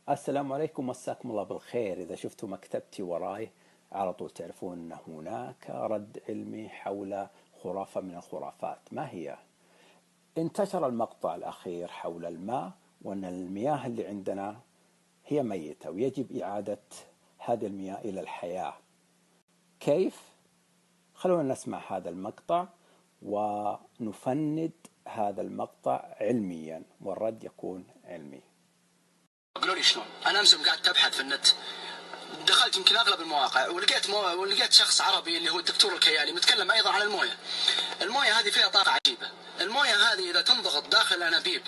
السلام عليكم، مساكم الله بالخير. إذا شفتوا مكتبتي وراي على طول تعرفون أن هناك رد علمي حول خرافة من الخرافات. ما هي؟ انتشر المقطع الأخير حول الماء، وأن المياه اللي عندنا هي ميتة ويجب إعادة هذه المياه إلى الحياة. كيف؟ خلونا نسمع هذا المقطع ونفند هذا المقطع علميا، والرد يكون علمي. قالوا لي شلون؟ انا امس قاعد ابحث في النت، دخلت يمكن اغلب المواقع ولقيت شخص عربي اللي هو الدكتور الكيالي متكلم ايضا عن المويه. المويه هذه فيها طاقه عجيبه. المويه هذه اذا تنضغط داخل الانابيب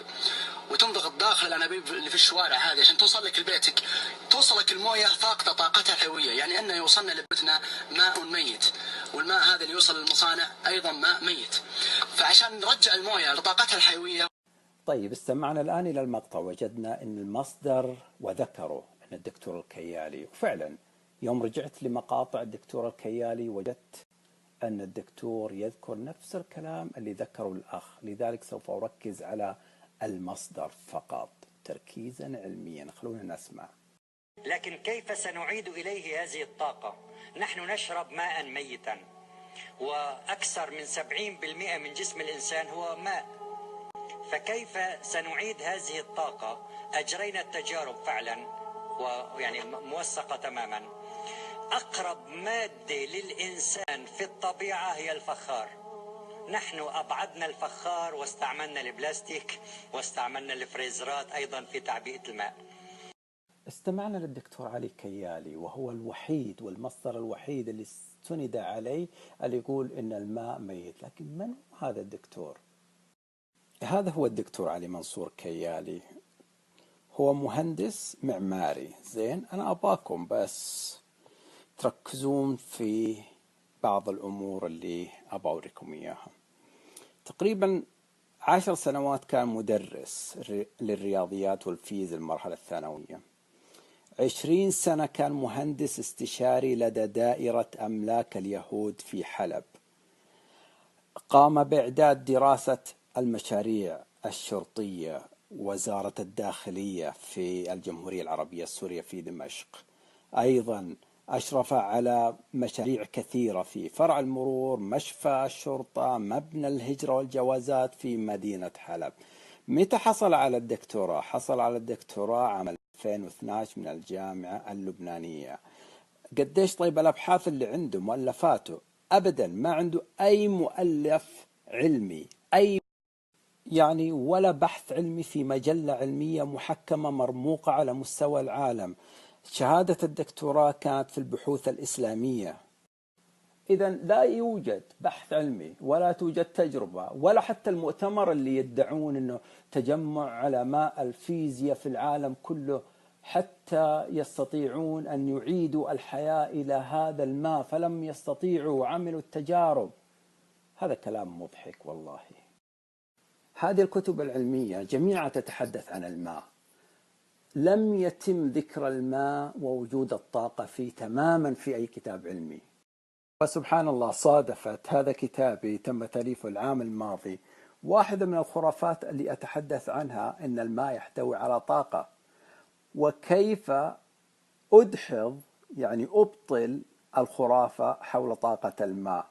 وتنضغط داخل الانابيب اللي في الشوارع هذه عشان توصل لك لبيتك، توصلك المويه طاقتها الحيويه، يعني انه يوصلنا لبيتنا ماء ميت، والماء هذا اللي يوصل للمصانع ايضا ماء ميت. فعشان نرجع المويه لطاقتها الحيويه. طيب، استمعنا الآن إلى المقطع، وجدنا أن المصدر وذكره أن الدكتور الكيالي، وفعلا يوم رجعت لمقاطع الدكتور الكيالي وجدت أن الدكتور يذكر نفس الكلام اللي ذكره الأخ. لذلك سوف أركز على المصدر فقط تركيزا علميا. خلونا نسمع. لكن كيف سنعيد إليه هذه الطاقة؟ نحن نشرب ماء ميتا، وأكثر من 70% من جسم الإنسان هو ماء، فكيف سنعيد هذه الطاقة؟ أجرينا التجارب فعلا ويعني موثقة تماما. أقرب مادة للإنسان في الطبيعة هي الفخار. نحن أبعدنا الفخار واستعملنا البلاستيك واستعملنا الفريزرات أيضا في تعبئة الماء. استمعنا للدكتور علي كيالي، وهو الوحيد والمصدر الوحيد اللي استند عليه اللي يقول إن الماء ميت. لكن من هو هذا الدكتور؟ هذا هو الدكتور علي منصور كيالي، هو مهندس معماري. زين، أنا أباكم بس تركزون في بعض الأمور اللي أبا أوريكم إياها. تقريبا 10 سنوات كان مدرس للرياضيات والفيزياء المرحلة الثانوية. 20 سنة كان مهندس استشاري لدى دائرة أملاك اليهود في حلب. قام بإعداد دراسة المشاريع الشرطية وزارة الداخلية في الجمهورية العربية السورية في دمشق. أيضا أشرف على مشاريع كثيرة في فرع المرور، مشفى الشرطة، مبنى الهجرة والجوازات في مدينة حلب. متى حصل على الدكتوراه؟ حصل على الدكتوراه عام 2012 من الجامعة اللبنانية. قديش طيب الأبحاث اللي عنده مؤلفاته؟ أبدا ما عنده أي مؤلف علمي، ولا بحث علمي في مجلة علمية محكمة مرموقة على مستوى العالم. شهادة الدكتوراه كانت في البحوث الإسلامية. إذا لا يوجد بحث علمي ولا توجد تجربة ولا حتى المؤتمر اللي يدعون أنه تجمع علماء الفيزياء في العالم كله حتى يستطيعون أن يعيدوا الحياة إلى هذا الماء، فلم يستطيعوا وعملوا التجارب. هذا كلام مضحك والله. هذه الكتب العلمية جميعها تتحدث عن الماء. لم يتم ذكر الماء ووجود الطاقة فيه تماما في أي كتاب علمي. وسبحان الله، صادفت هذا كتابي تم تأليفه العام الماضي. واحدة من الخرافات اللي أتحدث عنها أن الماء يحتوي على طاقة، وكيف أدحض أبطل الخرافة حول طاقة الماء.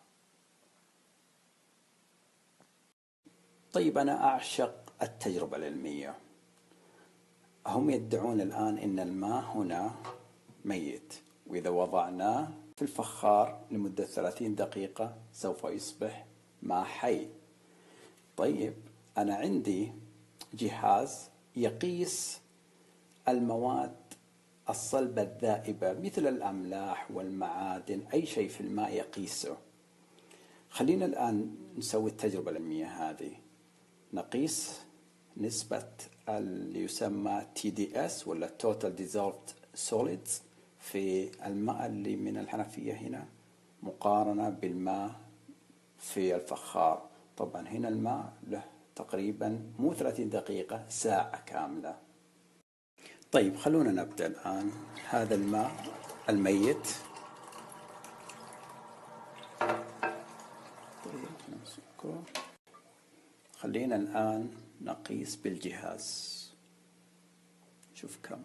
طيب، أنا أعشق التجربة العلمية. هم يدعون الآن أن الماء هنا ميت، وإذا وضعناه في الفخار لمدة 30 دقيقة سوف يصبح ماء حي. طيب، أنا عندي جهاز يقيس المواد الصلبة الذائبة مثل الأملاح والمعادن، أي شيء في الماء يقيسه. خلينا الآن نسوي التجربة العلمية هذه. نقيس نسبة اللي يسمى TDS ولا Total Dissolved Solids في الماء اللي من الحنفية هنا مقارنة بالماء في الفخار. طبعا هنا الماء له تقريبا مو 30 دقيقة، ساعة كاملة. طيب، خلونا نبدأ الآن. هذا الماء الميت. طيب، نمسكه. خلينا الآن نقيس بالجهاز. شوف كم.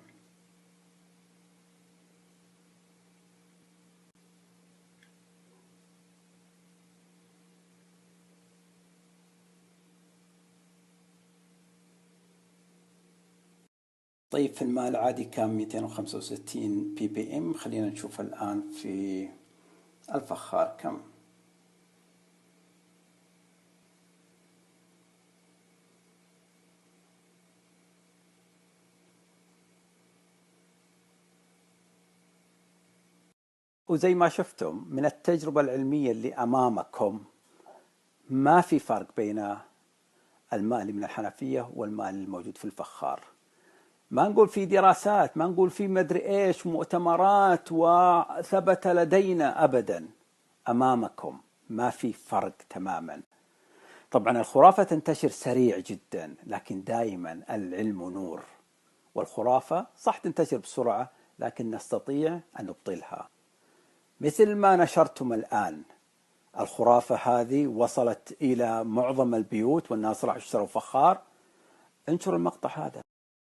طيب في الماء العادي كان 265 بي بي ام. خلينا نشوف الآن في الفخار كم. وزي ما شفتم من التجربة العلمية اللي أمامكم ما في فرق بين الماء اللي من الحنفية والماء الموجود في الفخار. ما نقول في دراسات، ما نقول في مدري إيش مؤتمرات وثبت لدينا، أبدا أمامكم ما في فرق تماما. طبعا الخرافة تنتشر سريع جدا، لكن دائما العلم نور، والخرافة صح تنتشر بسرعة لكن نستطيع أن نبطلها. مثل ما نشرتم الآن الخرافة هذه وصلت إلى معظم البيوت والناس راح يشتروا فخار، انشروا المقطع هذا